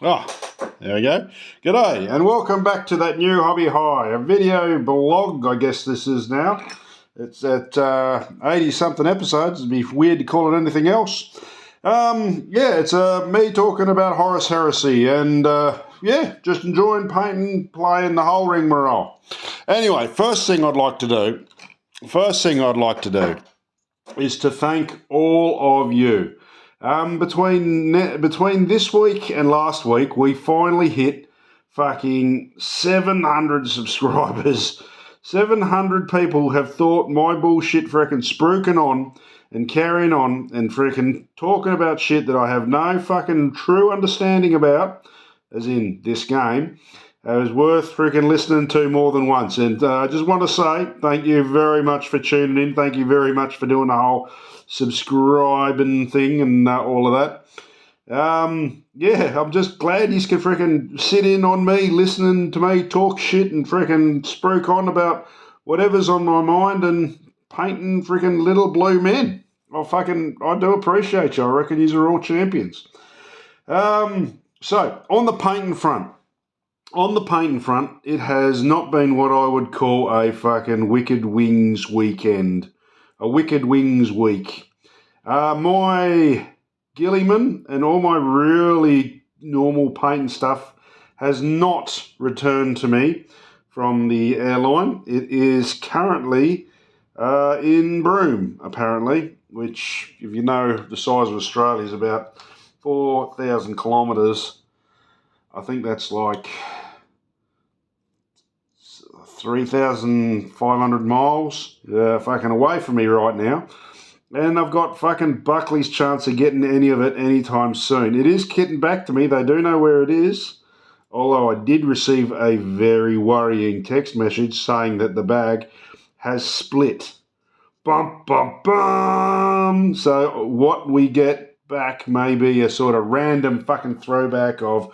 Oh, there we go. G'day, and welcome back to that new Hobby High, a video blog, I guess this is now. It's at 80-something episodes. It'd be weird to call it anything else. It's me talking about Horus Heresy, and just enjoying painting, playing the whole rigmarole. Anyway, first thing I'd like to do is to thank all of you. Between this week and last week, we finally hit fucking 700 subscribers. 700 people have thought my bullshit frickin' spruiking on and carrying on and frickin' talking about shit that I have no fucking true understanding about, as in this game, is worth frickin' listening to more than once. And I just want to say thank you very much for tuning in. Thank you very much for doing the whole subscribing thing and all of that. I'm just glad you can frickin' sit in on me, listening to me talk shit and frickin' spruik on about whatever's on my mind and painting frickin' little blue men. I do appreciate you. I reckon yous are all champions. So, on the painting front, it has not been what I would call a fucking Wicked Wings weekend. A Wicked Wings week. My Guilliman and all my really normal painting stuff has not returned to me from the airline. It is currently in Broome, apparently, which, if you know the size of Australia, is about 4,000 kilometres. I think that's like 3,500 miles fucking away from me right now. And I've got fucking Buckley's chance of getting any of it anytime soon. It is getting back to me. They do know where it is. Although I did receive a very worrying text message saying that the bag has split. Bum, bum, bum. So what we get back may be a sort of random fucking throwback of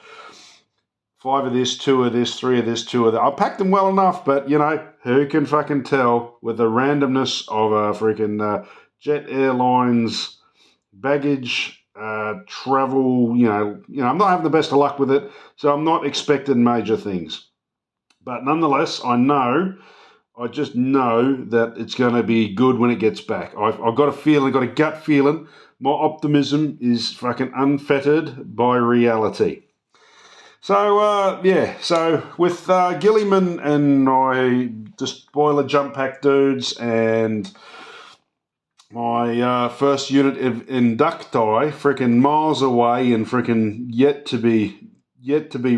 5 of this, 2 of this, 3 of this, 2 of that. I packed them well enough, but, who can fucking tell with the randomness of a freaking Jet Airlines baggage travel, I'm not having the best of luck with it, so I'm not expecting major things. But nonetheless, I just know that it's going to be good when it gets back. I've got a gut feeling. My optimism is fucking unfettered by reality. So with Guilliman and my just boiler jump pack dudes and my first unit of inducti freaking miles away and freaking yet to be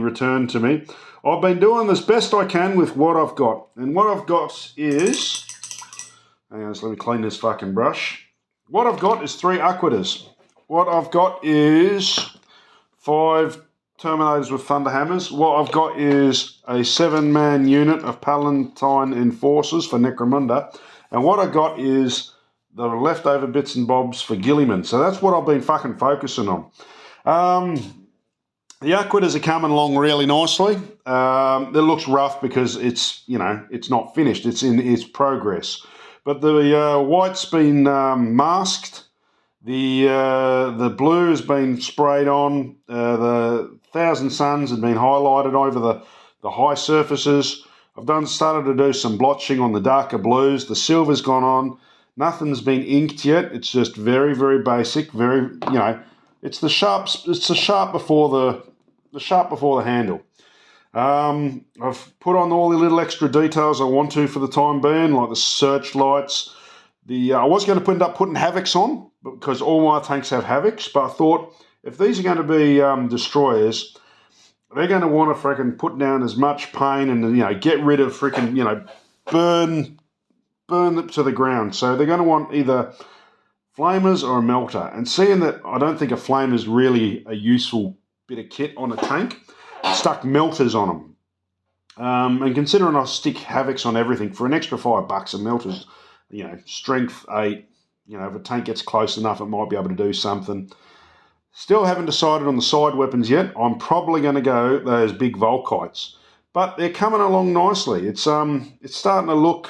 returned to me, I've been doing as best I can with what I've got. And what I've got is, hang on, just let me clean this fucking brush. What I've got is 3 Arquitors. What I've got is 5 Terminators with Thunder Hammers. What I've got is a 7-man unit of Palatine Enforcers for Necromunda. And what I got is the leftover bits and bobs for Guilliman. So that's what I've been fucking focusing on. The Arquitors are coming along really nicely. It looks rough because it's not finished. It's in its progress. But the white's been masked. The blue has been sprayed on. The Thousand Suns have been highlighted over the high surfaces. I've started to do some blotching on the darker blues. The silver's gone on. Nothing's been inked yet. It's just very, very basic. Very, it's the sharp before the handle. I've put on all the little extra details I want to for the time being, like the searchlights. I was going to end up putting Havocs on because all my tanks have Havocs, but I thought if these are going to be destroyers, they're going to want to freaking put down as much pain and get rid of freaking burn them to the ground. So they're going to want either flamers or a melter. And seeing that I don't think a flamer is really a useful bit of kit on a tank, I stuck melters on them. And considering I stick Havocs on everything for an extra $5 a melters, strength 8, if a tank gets close enough, it might be able to do something. Still haven't decided on the side weapons yet. I'm probably going to go those big Volkites. But they're coming along nicely. It's starting to look,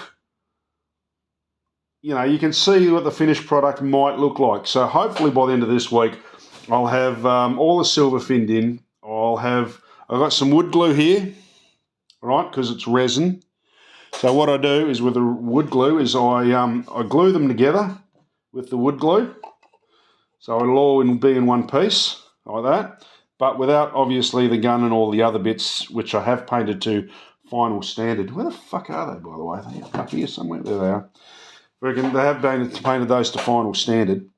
you can see what the finished product might look like. So hopefully by the end of this week, I'll have all the silver finned in. I'll I've got some wood glue here, right, because it's resin. So what I do is with the wood glue is I glue them together with the wood glue. So it'll all be in one piece like that, but without obviously the gun and all the other bits, which I have painted to final standard. Where the fuck are they, by the way? Are they up here somewhere? There they are. I reckon they have painted those to final standard.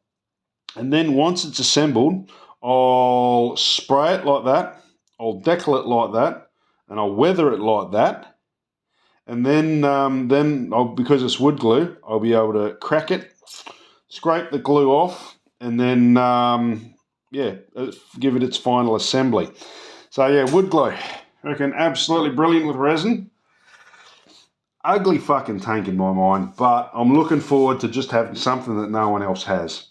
And then once it's assembled, I'll spray it like that, I'll decal it like that, and I'll weather it like that. And then because it's wood glue, I'll be able to crack it, scrape the glue off, and then, give it its final assembly. So yeah, wood glue. I reckon absolutely brilliant with resin. Ugly fucking tank in my mind, but I'm looking forward to just having something that no one else has.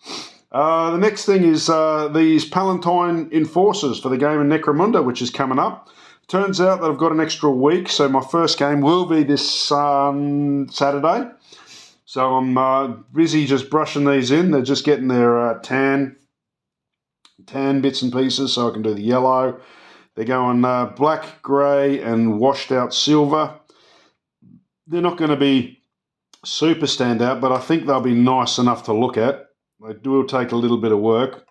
The next thing is these Palatine Enforcers for the game of Necromunda, which is coming up. Turns out that I've got an extra week, so my first game will be this Saturday. So I'm busy just brushing these in. They're just getting their tan bits and pieces so I can do the yellow. They're going black, grey and washed out silver. They're not going to be super standout, but I think they'll be nice enough to look at. They will take a little bit of work.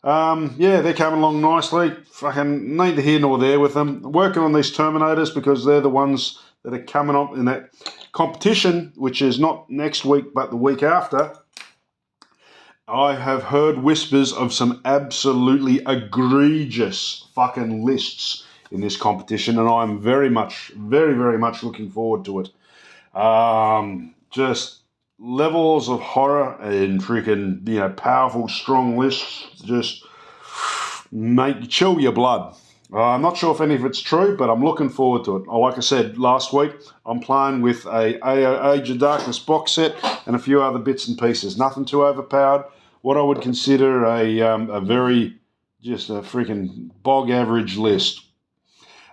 They're coming along nicely. Fucking neither here nor there with them. I'm working on these Terminators because they're the ones that are coming up in that competition, which is not next week but the week after. I have heard whispers of some absolutely egregious fucking lists in this competition, and I'm very, very much looking forward to it. Just levels of horror and freaking, powerful, strong lists just chill your blood. I'm not sure if any of it's true, but I'm looking forward to it. Like I said last week, I'm playing with a Age of Darkness box set and a few other bits and pieces. Nothing too overpowered. What I would consider a very just a freaking bog average list.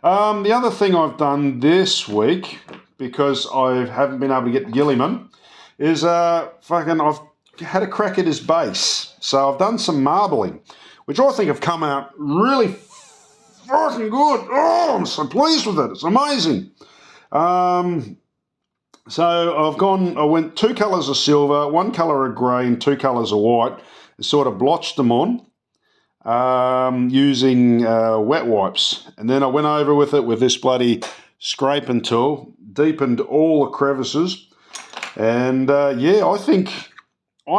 The other thing I've done this week, because I haven't been able to get Guilliman, is I've had a crack at his base. So I've done some marbling, which I think have come out really fucking good. Oh, I'm so pleased with it. It's amazing. So I went 2 colours of silver, 1 colour of grey and 2 colours of white, and sort of blotched them on using wet wipes. And then I went over with it with this bloody scraping tool, deepened all the crevices. And I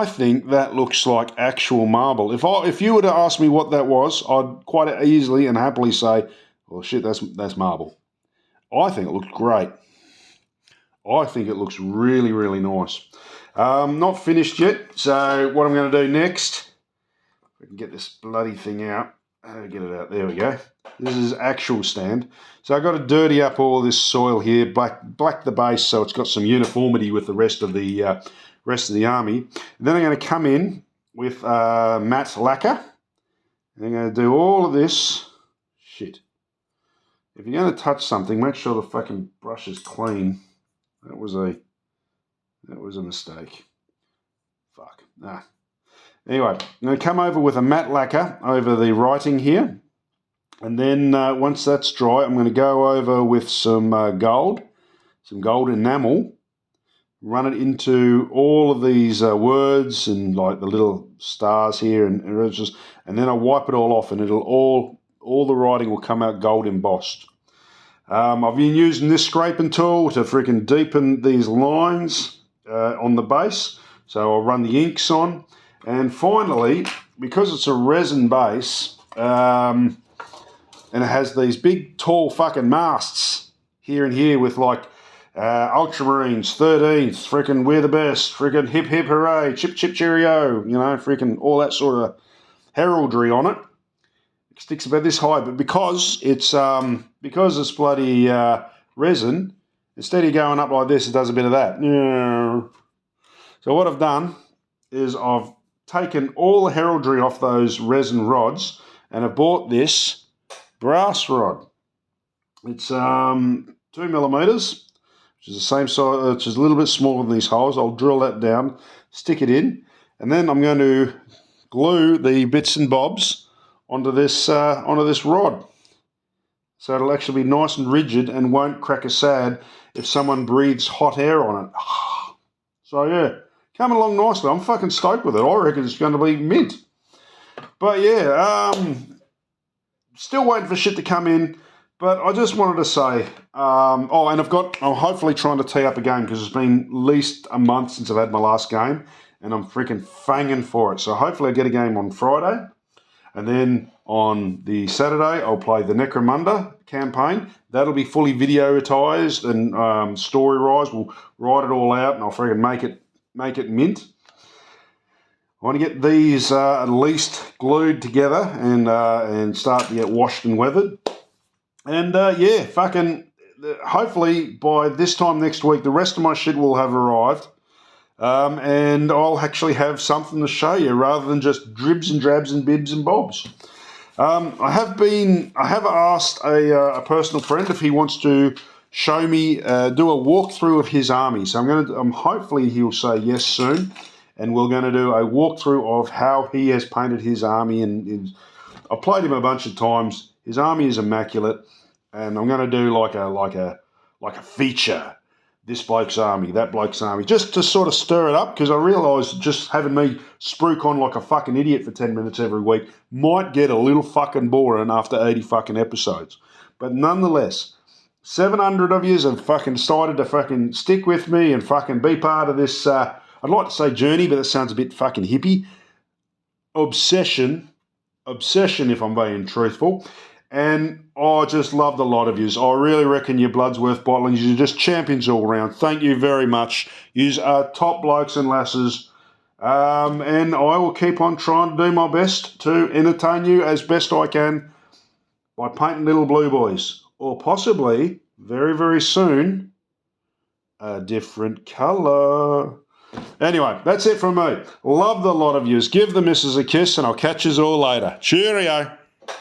think that looks like actual marble. If you were to ask me what that was, I'd quite easily and happily say, well, shit, that's marble. I think it looks great. I think it looks really, really nice. Not finished yet, so what I'm going to do next, if I can get this bloody thing out, get it out, there we go. This is actual stand. So I've got to dirty up all this soil here, black the base so it's got some uniformity with the rest of the army. And then I'm going to come in with matte lacquer. And I'm going to do all of this. Shit. If you're going to touch something, make sure the fucking brush is clean. That was a mistake. Fuck. Nah. Anyway, I'm going to come over with a matte lacquer over the writing here. And then once that's dry, I'm going to go over with some gold enamel, run it into all of these words and like the little stars here and then I wipe it all off and all the writing will come out gold embossed. I've been using this scraping tool to freaking deepen these lines on the base. So I'll run the inks on. And finally, because it's a resin base, and it has these big, tall fucking masts here and here with like Ultramarines, 13th, freaking we're the best, freaking hip hip hooray, chip chip cheerio, freaking all that sort of heraldry on it. It sticks about this high, but because it's bloody resin, instead of going up like this, it does a bit of that. So what I've done is I've taken all the heraldry off those resin rods and I've bought this brass rod. It's 2 millimeters, which is the same size, which is a little bit smaller than these holes. I'll drill that down, stick it in, and then I'm going to glue the bits and bobs onto this rod. So it'll actually be nice and rigid and won't crack a sad if someone breathes hot air on it. So yeah, coming along nicely. I'm fucking stoked with it. I reckon it's going to be mint. But yeah, still waiting for shit to come in. But I just wanted to say, and I'm hopefully trying to tee up a game because it's been at least a month since I've had my last game, and I'm freaking fanging for it. So hopefully I get a game on Friday, and then on the Saturday I'll play the Necromunda campaign. That'll be fully videotized and story-wise. We'll write it all out, and I'll freaking make it mint. I want to get these at least glued together and start to get washed and weathered. And yeah, fucking hopefully by this time next week, the rest of my shit will have arrived. And I'll actually have something to show you rather than just dribs and drabs and bibs and bobs. I have asked a personal friend if he wants to show me, do a walkthrough of his army. So hopefully he'll say yes soon. And we're going to do a walkthrough of how he has painted his army. And I've played him a bunch of times. His army is immaculate, and I'm going to do like a feature. This bloke's army, that bloke's army, just to sort of stir it up, because I realise just having me spruik on like a fucking idiot for 10 minutes every week might get a little fucking boring after 80 fucking episodes. But nonetheless, 700 of yous have fucking decided to fucking stick with me and fucking be part of this. I'd like to say journey, but that sounds a bit fucking hippie. Obsession, if I'm being truthful. And I just love the lot of yous. I really reckon your blood's worth bottling. You're just champions all round. Thank you very much. Yous are top blokes and lasses. And I will keep on trying to do my best to entertain you as best I can by painting little blue boys. Or possibly, very, very soon, a different colour. Anyway, that's it from me. Love the lot of yous. Give the missus a kiss, and I'll catch yous all later. Cheerio.